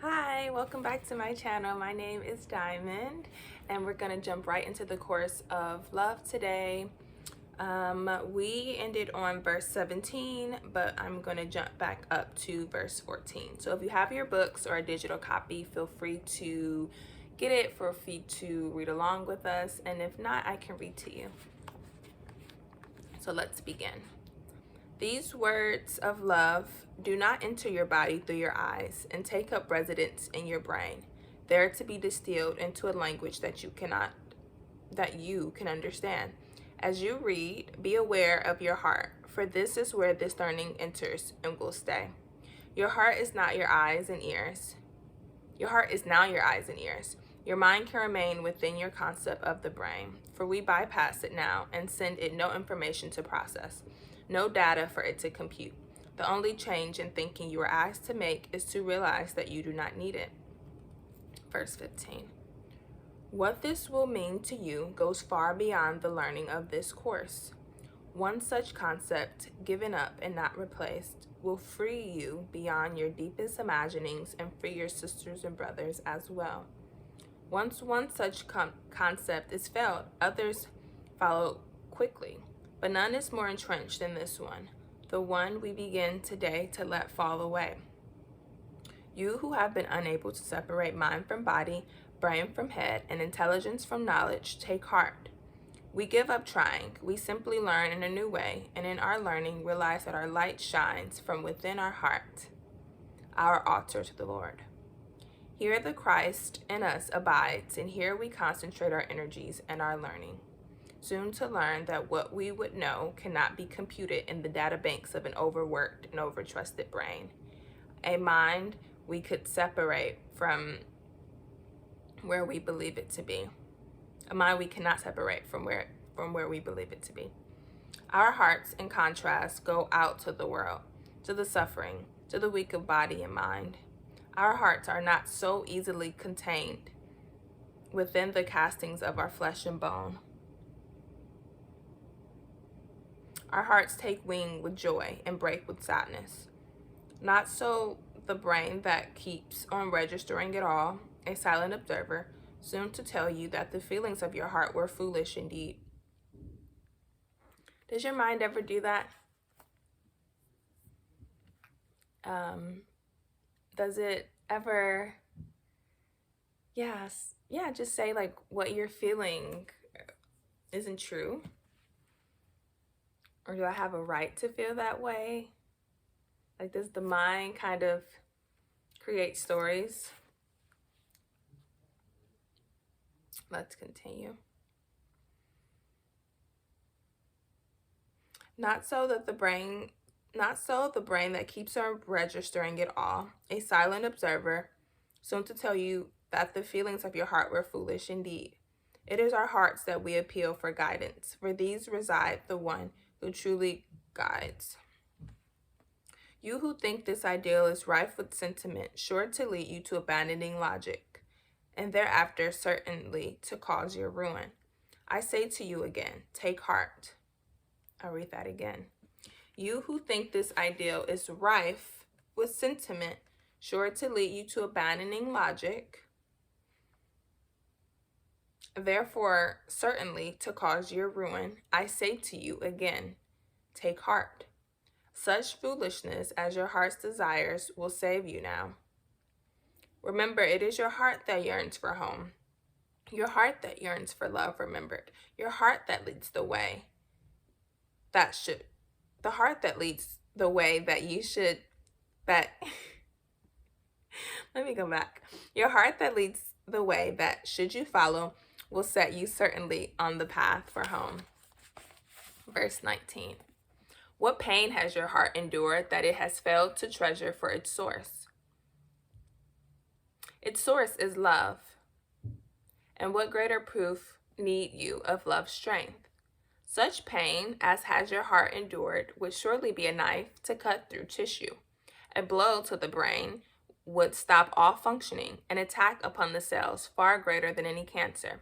Hi, welcome back to my channel. My name is Diamond, and we're going to jump right into the course of love today. We ended on verse 17, but I'm going to jump back up to verse 14. So if you have your books or a digital copy, feel free to get it, feel free to read along with us, and if not, I can read to you. So let's begin. These words of love do not enter your body through your eyes and take up residence in your brain. They are to be distilled into a language that you can understand. As you read, be aware of your heart, for this is where this learning enters and will stay. Your heart is not your eyes and ears. Your heart is now your eyes and ears. Your mind can remain within your concept of the brain, for we bypass it now and send it no information to process, no data for it to compute. The only change in thinking you are asked to make is to realize that you do not need it. Verse 15. What this will mean to you goes far beyond the learning of this course. One such concept, given up and not replaced, will free you beyond your deepest imaginings and free your sisters and brothers as well. Once one such concept is felt, others follow quickly, but none is more entrenched than this one, the one we begin today to let fall away. You who have been unable to separate mind from body, brain from head, and intelligence from knowledge, take heart. We give up trying. We simply learn in a new way, and in our learning realize that our light shines from within our heart, our altar to the Lord. Here the Christ in us abides, and here we concentrate our energies and our learning, soon to learn that what we would know cannot be computed in the data banks of an overworked and overtrusted brain, a mind we could separate from where we believe it to be, a mind we cannot separate from where we believe it to be. Our hearts, in contrast, go out to the world, to the suffering, to the weak of body and mind. Our hearts are not so easily contained within the castings of our flesh and bone. Our hearts take wing with joy and break with sadness. Not so the brain that keeps on registering it all, a silent observer, soon to tell you that the feelings of your heart were foolish indeed. Does your mind ever do that? Does it ever, just say like what you're feeling isn't true? Or do I have a right to feel that way? Like, does the mind kind of create stories? Let's continue. Not so the brain that keeps on registering it all, a silent observer, soon to tell you that the feelings of your heart were foolish indeed. It is our hearts that we appeal for guidance, for these reside the one who truly guides. You who think this ideal is rife with sentiment, sure to lead you to abandoning logic, and thereafter certainly to cause your ruin. I say to you again, take heart. I'll read that again. You who think this ideal is rife with sentiment, sure to lead you to abandoning logic, therefore certainly to cause your ruin, I say to you again, take heart. Such foolishness as your heart's desires will save you now. Remember, it is your heart that yearns for home, your heart that yearns for love remembered, your heart that leads the way that you should, let me go back. Your heart that leads the way that, should you follow, will set you certainly on the path for home. Verse 19. What pain has your heart endured that it has failed to treasure for its source? Its source is love. And what greater proof need you of love's strength? Such pain as has your heart endured would surely be a knife to cut through tissue. A blow to the brain would stop all functioning, an attack upon the cells far greater than any cancer.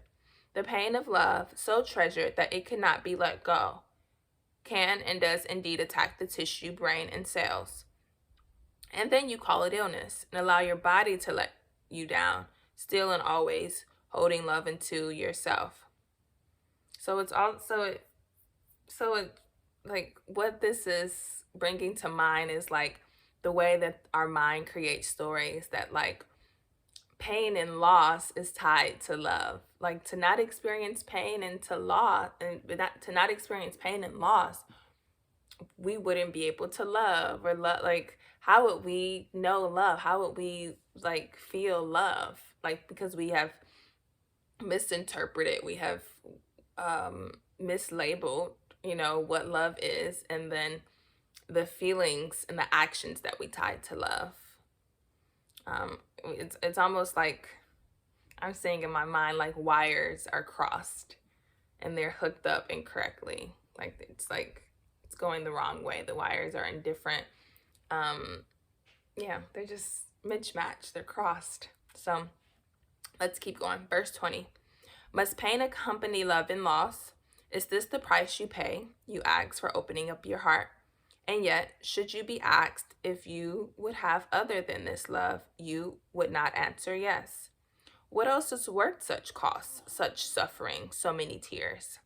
The pain of love, so treasured that it cannot be let go, can and does indeed attack the tissue, brain, and cells. And then you call it illness and allow your body to let you down, still and always holding love into yourself. So it's also, so it, like, what this is bringing to mind is like the way that our mind creates stories, that like pain and loss is tied to love. Like to not experience pain and to loss, and to not experience pain and loss, we wouldn't be able to love, or love, like how would we know love? How would we like feel love? Like because we have misinterpreted, we have mislabeled, what love is, and then the feelings and the actions that we tie to love. It's almost like I'm saying in my mind, like wires are crossed and they're hooked up incorrectly. Like it's going the wrong way. The wires are in different, yeah, they're just mismatched. They're crossed. So let's keep going. Verse 20. Must pain accompany love and loss? Is this the price you pay? You ask for opening up your heart. And yet, should you be asked if you would have other than this love, you would not answer yes. What else is worth such costs, such suffering, so many tears?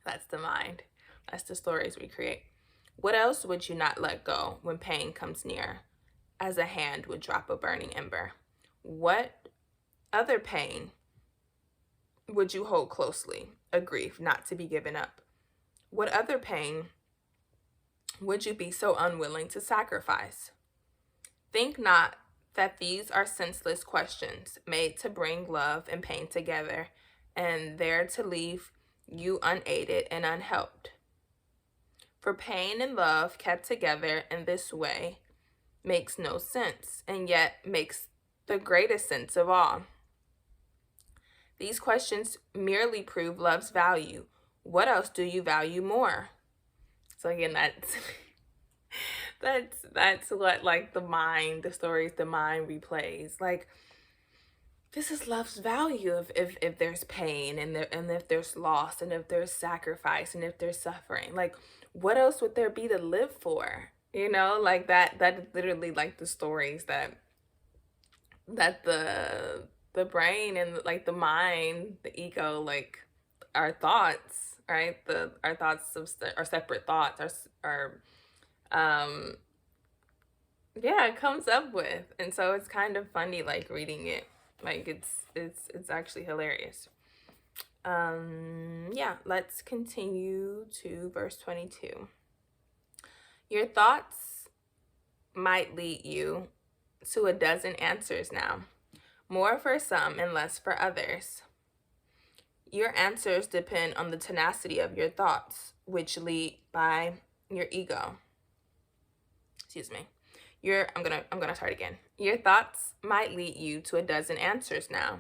That's the mind. That's the stories we create. What else would you not let go when pain comes near, as a hand would drop a burning ember? What other pain would you hold closely, a grief not to be given up? What other pain would you be so unwilling to sacrifice? Think not that these are senseless questions made to bring love and pain together, and there to leave you unaided and unhelped. For pain and love kept together in this way makes no sense, and yet makes the greatest sense of all. These questions merely prove love's value. What else do you value more? So again, that's what like the stories the mind replays. Like this is love's value. If there's pain and if there's loss and if there's sacrifice and if there's suffering, like what else would there be to live for? Like that is literally like the stories that the brain and like the mind, the ego, like our thoughts, right? Our thoughts our separate thoughts are yeah, it comes up with. And so it's kind of funny like reading it. Like it's actually hilarious. Yeah, let's continue to verse 22. Your thoughts might lead you to a dozen answers now, more for some and less for others. Your answers depend on the tenacity of your thoughts, which lead by your ego. Excuse me. I'm gonna start again. Your thoughts might lead you to a dozen answers now,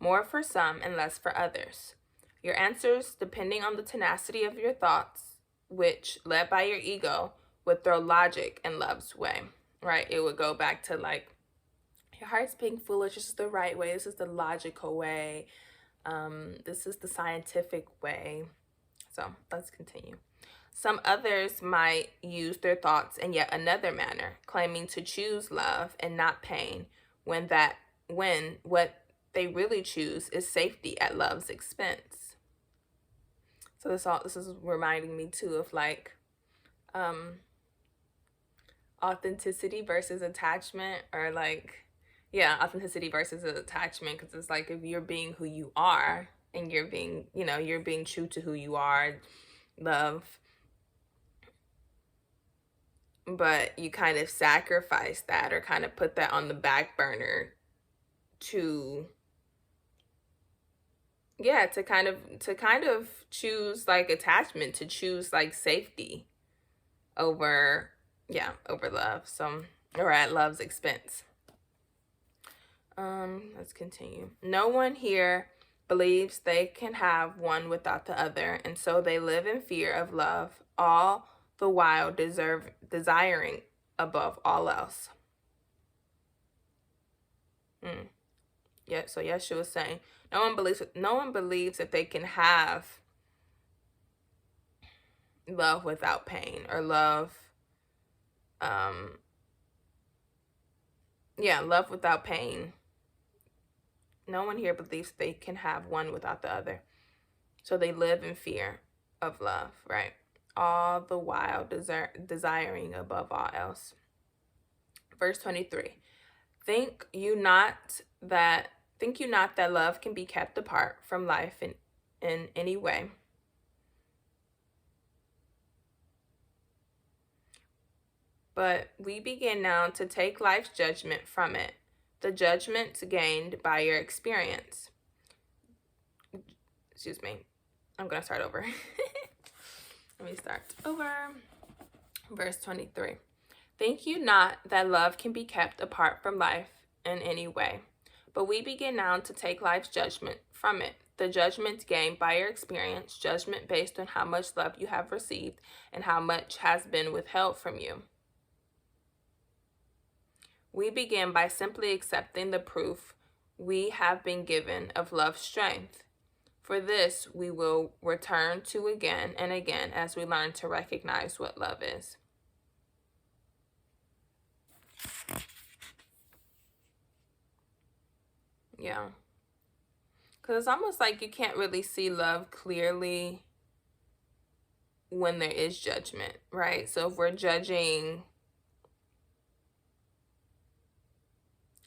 more for some and less for others. Your answers, depending on the tenacity of your thoughts, which, led by your ego, would throw logic in love's way, right? It would go back to like, your heart's being foolish. This is the right way. This is the logical way. This is the scientific way. So let's continue. Some others might use their thoughts in yet another manner, claiming to choose love and not pain, when what they really choose is safety at love's expense. So this is reminding me too of like authenticity versus attachment, or like authenticity versus attachment, because it's like if you're being who you are and you're being true to who you are, love, but you kind of sacrifice that or kind of put that on the back burner to kind of choose like attachment, to choose like safety over love, so, or at love's expense. Let's continue. No one here believes they can have one without the other, and so they live in fear of love, all the while desiring above all else. Yeah, so Yeshua was saying, no one believes that they can have love without pain, or love Yeah, love without pain. No one here believes they can have one without the other. So they live in fear of love, right? All the while desiring above all else. Verse 23. Think you not that love can be kept apart from life in any way. But we begin now to take life's judgment from it, the judgments gained by your experience. Excuse me. I'm going to start over. Let me start over. Verse 23. Think you not that love can be kept apart from life in any way. But we begin now to take life's judgment from it, the judgments gained by your experience, judgment based on how much love you have received and how much has been withheld from you. We begin by simply accepting the proof we have been given of love's strength. For this, we will return to again and again as we learn to recognize what love is. Yeah. Because it's almost like you can't really see love clearly when there is judgment, right? So if we're judging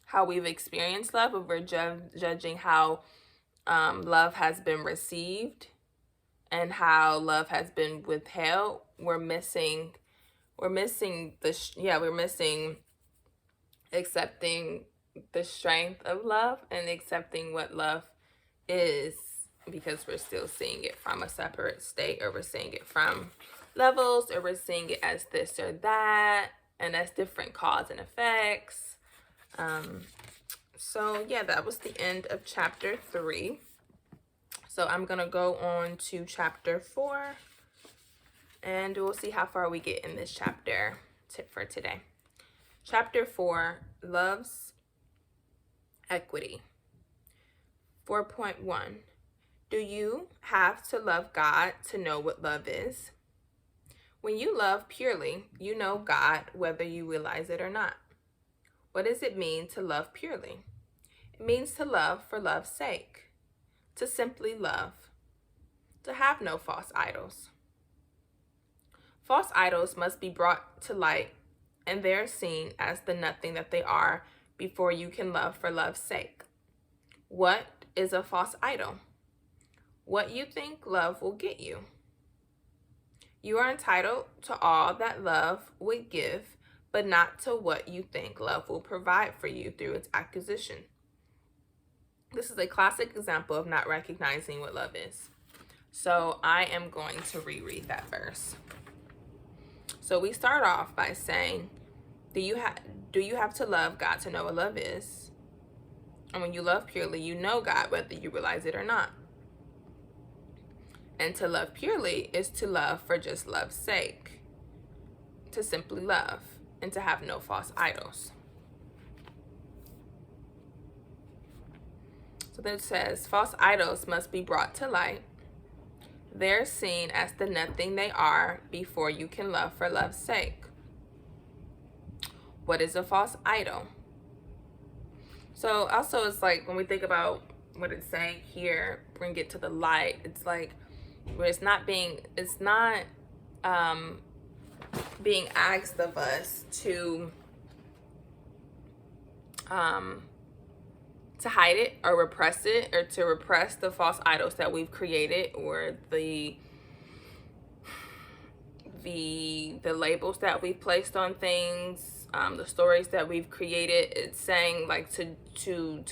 how we've experienced love, if we're judging how love has been received and how love has been withheld, we're missing accepting the strength of love and accepting what love is, because we're still seeing it from a separate state, or we're seeing it from levels, or we're seeing it as this or that, and as different cause and effects. So yeah, that was the end of chapter 3. So I'm gonna go on to chapter 4, and we'll see how far we get in this chapter for today. Chapter 4, love's equity. 4.1. Do you have to love God to know what love is? When you love purely, you know God whether you realize it or not. What does it mean to love purely? It means to love for love's sake, to simply love, to have no false idols. False idols must be brought to light, and they're seen as the nothing that they are before you can love for love's sake. What is a false idol? What you think love will get you. You are entitled to all that love would give, but not to what you think love will provide for you through its acquisition. This is a classic example of not recognizing what love is. So I am going to reread that verse. So we start off by saying, do you have to love God to know what love is? And when you love purely, you know God whether you realize it or not. And to love purely is to love for just love's sake, to simply love, and to have no false idols. So then it says, false idols must be brought to light. They're seen as the nothing they are before you can love for love's sake. What is a false idol? So also it's like when we think about what it's saying here, bring it to the light, it's like where it's not being asked of us to hide it or repress it, or to repress the false idols that we've created, or the labels that we've placed on things, the stories that we've created. It's saying like to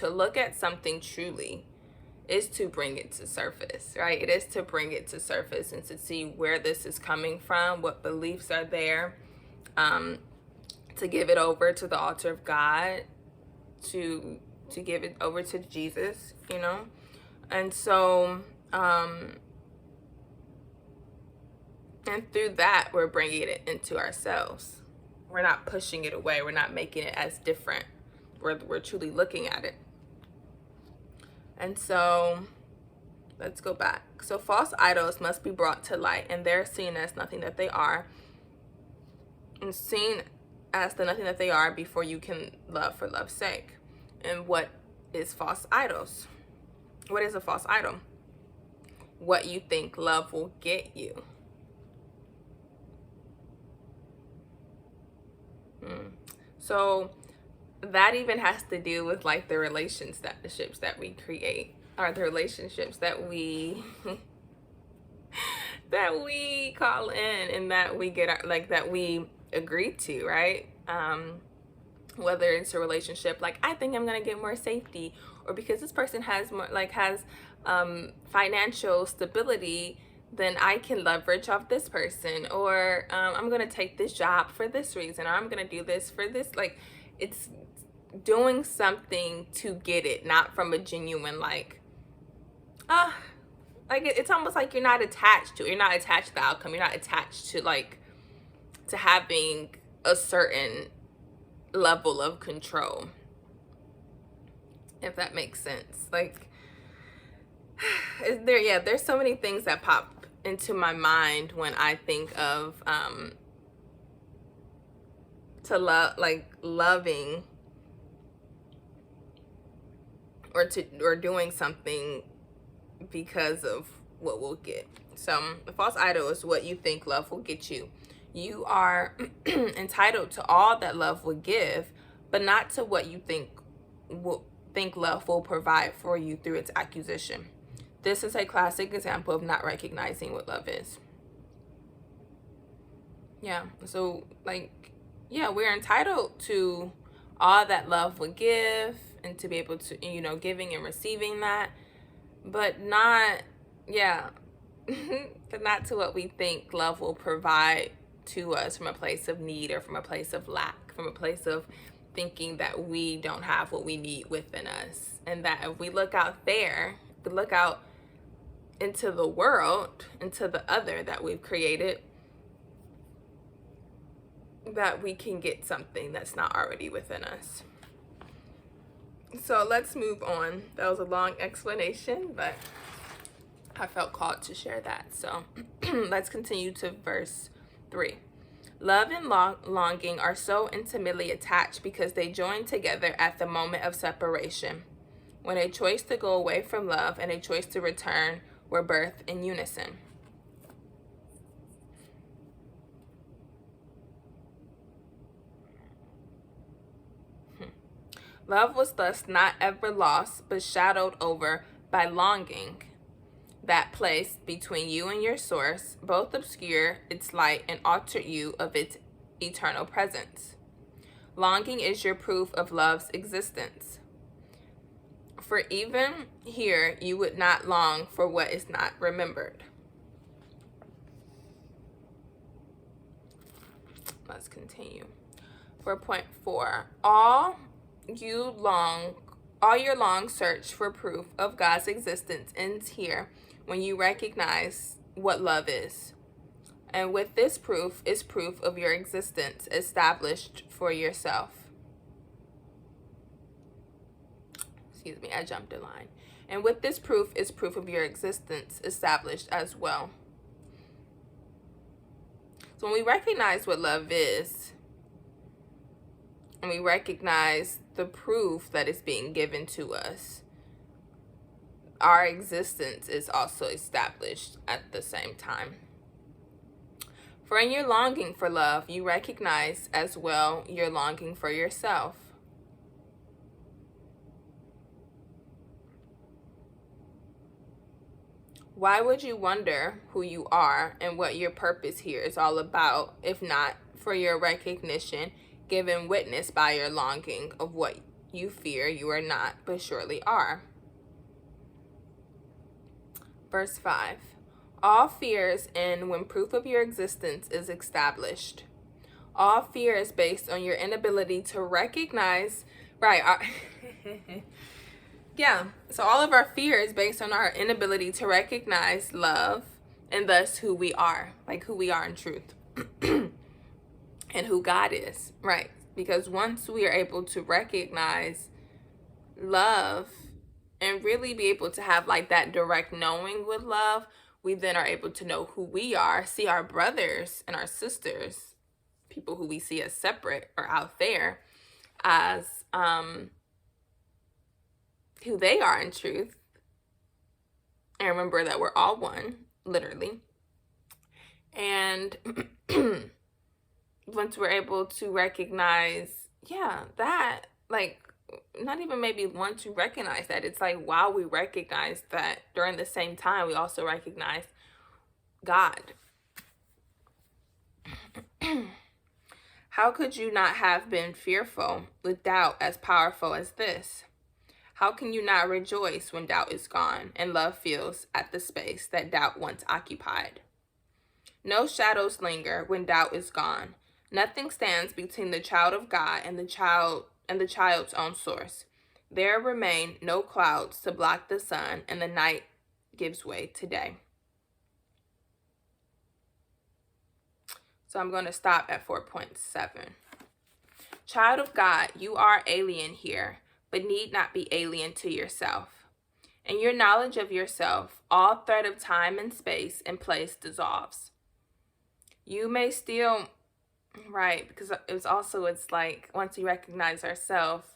look at something truly is to bring it to surface, right? It is to bring it to surface and to see where this is coming from, what beliefs are there, to give it over to the altar of God, to give it over to Jesus, you know? And so, and through that, we're bringing it into ourselves. We're not pushing it away. We're not making it as different. We're truly looking at it. And so, let's go back. So false idols must be brought to light, and they're seen as nothing that they are, and seen as the nothing that they are before you can love for love's sake. And what is false idols? What is a false idol? What you think love will get you. So that even has to do with like the relationships that we create, or the relationships that we that we call in, and that we get, like, that we agree to, right? Whether it's a relationship like, I think I'm gonna get more safety, or because this person has more, like, has financial stability, then I can leverage off this person, or I'm gonna take this job for this reason, or I'm gonna do this for this. Like, it's doing something to get it, not from a genuine, like, like, it's almost like you're not attached to it. You're not attached to the outcome. You're not attached to, like, to having a certain level of control, if that makes sense. Like, there's so many things that pop into my mind when I think of to love, like, loving or doing something because of what we'll get. So the false idol is what you think love will get you. You are entitled to all that love will give, but not to what you think love will provide for you through its acquisition. This is a classic example of not recognizing what love is. Yeah, so, like, yeah, we're entitled to all that love would give, and to be able to, giving and receiving that, but not, but not to what we think love will provide to us from a place of need, or from a place of lack, from a place of thinking that we don't have what we need within us. And that if we look out there, if we look out into the world, into the other that we've created, that we can get something that's not already within us. So let's move on. That was a long explanation, but I felt called to share that. So let's continue to verse 3. Love and longing are so intimately attached because they join together at the moment of separation, when a choice to go away from love and a choice to return were birthed in unison. Love was thus not ever lost, but shadowed over by longing. That place between you and your source both obscure its light and alter you of its eternal presence. Longing is your proof of love's existence. For even here you would not long for what is not remembered. Let's continue. For point 4, all your long search for proof of God's existence ends here when you recognize what love is. And with this proof is proof of your existence established for yourself. Excuse me, I jumped a line. And with this proof is proof of your existence established as well. So when we recognize what love is, and we recognize the proof that is being given to us, our existence is also established at the same time. For in your longing for love, you recognize as well your longing for yourself. Why would you wonder who you are and what your purpose here is all about, if not for your recognition given witness by your longing of what you fear you are not, but surely are? Verse 5. All fears end when proof of your existence is established. All fear is based on your inability to recognize, right? So all of our fear is based on our inability to recognize love, and thus who we are, like who we are in truth, and who God is, right? Because once we are able to recognize love and really be able to have like that direct knowing with love, we then are able to know who we are, see our brothers and our sisters people who we see as separate or out there as who they are in truth, and remember that we're all one, literally. And once we're able to recognize, yeah, that, like, not even maybe want to recognize that, it's like while we recognize that, during the same time, we also recognize God. How could you not have been fearful with doubt as powerful as this? How can you not rejoice when doubt is gone and love fills at the space that doubt once occupied? No shadows linger when doubt is gone. Nothing stands between the child of God and the child's own source. There remain no clouds to block the sun, and the night gives way to day. So I'm going to stop at 4.7. Child of God, you are alien here, but need not be alien to yourself. In your knowledge of yourself, all thread of time and space and place dissolves. You may still, right, because it's like once we recognize ourselves,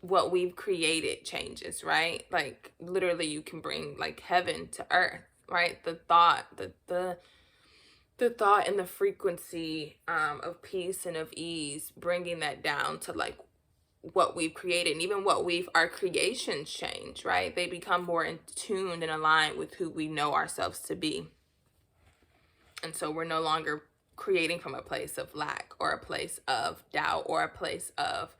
what we've created changes, right? Like literally you can bring like heaven to earth, right? The thought, the thought and the frequency of peace and of ease, bringing that down to like what we've created, and even our creations change, right? They become more in tune and aligned with who we know ourselves to be. And so we're no longer creating from a place of lack or a place of doubt or a place of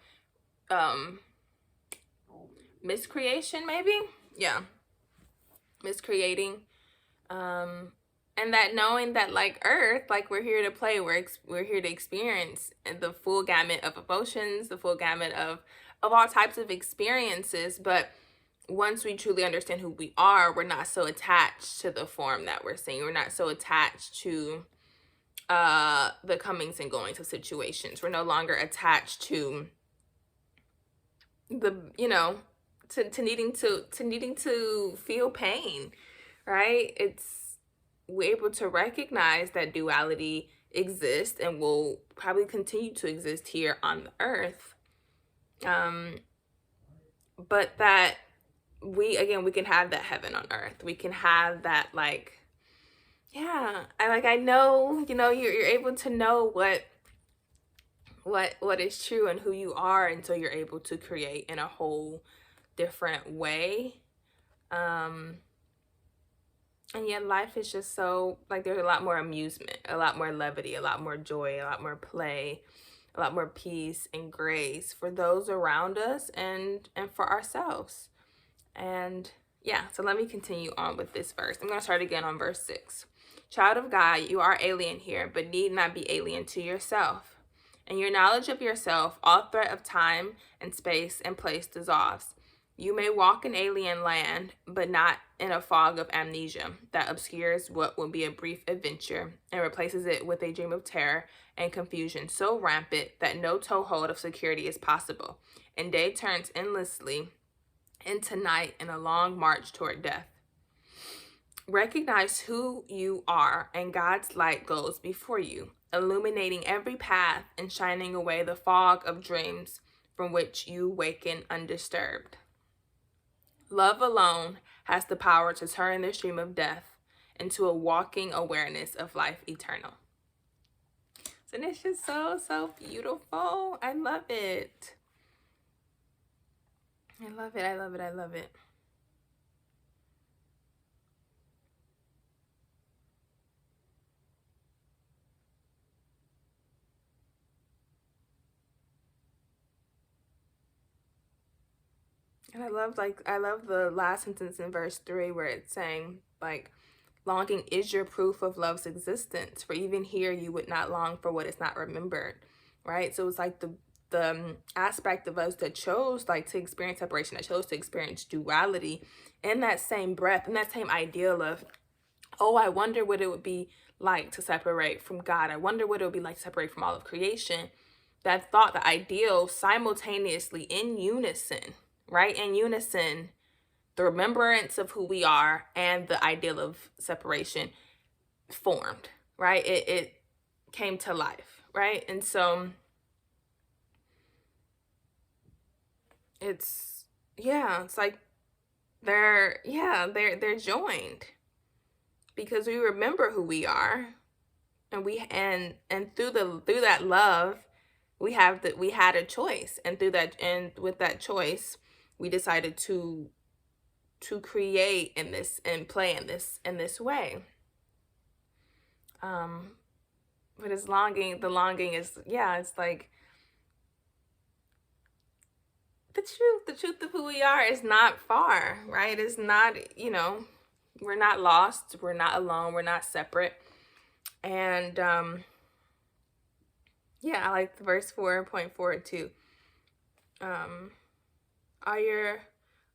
miscreation, maybe. Yeah. Miscreating. And that knowing that like earth, like we're here to play, we're here to experience the full gamut of emotions, the full gamut of all types of experiences. But once we truly understand who we are, we're not so attached to the form that we're seeing. We're not so attached to the comings and goings of situations. We're no longer attached to the, to needing to feel pain, right? We're able to recognize that duality exists and will probably continue to exist here on the earth. But that we can have that heaven on earth. We can have that, like, yeah, I know, you're able to know what is true and who you are until you're able to create in a whole different way. And yet life is just so, like, there's a lot more amusement, a lot more levity, a lot more joy, a lot more play, a lot more peace and grace for those around us and for ourselves. And yeah, so let me continue on with this verse. I'm going to start again on verse 6. Child of God, you are alien here, but need not be alien to yourself. In your knowledge of yourself, all threat of time and space and place dissolves. You may walk in alien land, but not in a fog of amnesia that obscures what will be a brief adventure and replaces it with a dream of terror and confusion so rampant that no toehold of security is possible, and day turns endlessly into night in a long march toward death. Recognize who you are, and God's light goes before you, illuminating every path and shining away the fog of dreams from which you waken undisturbed. Love alone has the power to turn the stream of death into a walking awareness of life eternal. So it's just so, so beautiful. I love it. I love it. I love it. I love it. And I love the last sentence in verse 3 where it's saying, like, longing is your proof of love's existence. For even here, you would not long for what is not remembered, right? So it's like the aspect of us that chose, like, to experience separation, that chose to experience duality in that same breath, in that same ideal of, oh, I wonder what it would be like to separate from God. I wonder what it would be like to separate from all of creation. That thought, the ideal, simultaneously in unison, right? In unison, the remembrance of who we are and the ideal of separation formed, right? It came to life, right? And so it's, yeah, it's like they're joined because we remember who we are, and through that love we had a choice, and through that, and with that choice we decided to create in this and play in this way. But it's longing, the longing is, yeah, it's like the truth of who we are is not far, right? It's not, we're not lost, we're not alone, we're not separate. And yeah, I like the verse 4.4 too. All your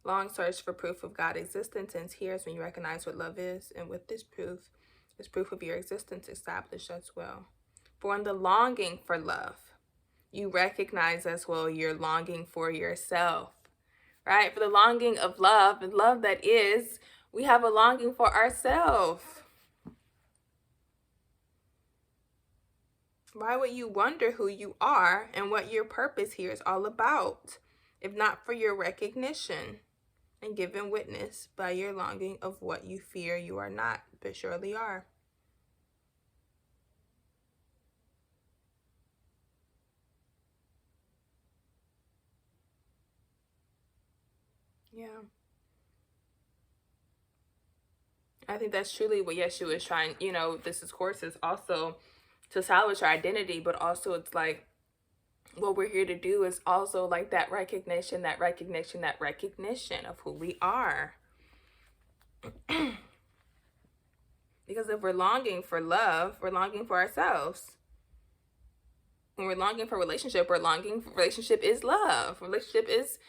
long search for proof of God's existence ends here when you recognize what love is, and with this proof of your existence established as well. For in the longing for love, you recognize as well you're longing for yourself, right? For the longing of love, and love that is, we have a longing for ourselves. Why would you wonder who you are and what your purpose here is all about, if not for your recognition and given witness by your longing of what you fear you are not, but surely are? Yeah. I think that's truly what Yeshua is trying, this course is also to salvage our identity, but also it's like what we're here to do is also like that recognition of who we are. Because if we're longing for love, we're longing for ourselves. When we're longing for relationship, we're longing for relationship is love. Relationship is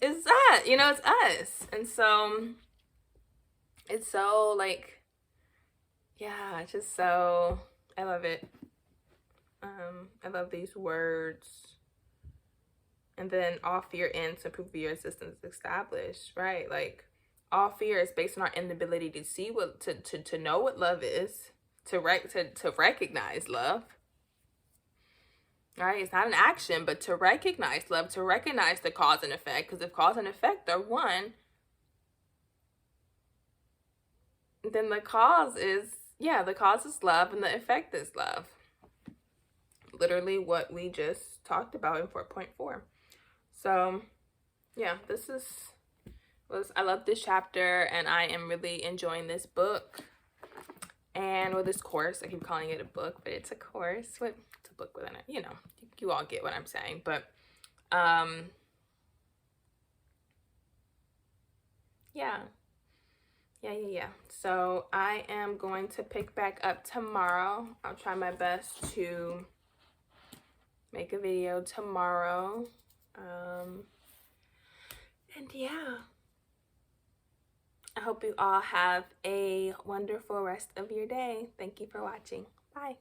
that, it's us. And so it's so like, yeah, it's just so, I love it. I love these words. And then all fear ends to prove your existence established, right? Like all fear is based on our inability to see what to know what love is, to recognize love. Right? It's not an action, but to recognize love, to recognize the cause and effect. Because if cause and effect are one, then the cause is love and the effect is love. Literally what we just talked about in 4.4. So yeah, I love this chapter, and I am really enjoying this book. And with this course, I keep calling it a book, but it's a course. It's a book within it, you all get what I'm saying. But yeah. So I am going to pick back up tomorrow. I'll try my best to make a video tomorrow. And yeah, I hope you all have a wonderful rest of your day. Thank you for watching. Bye.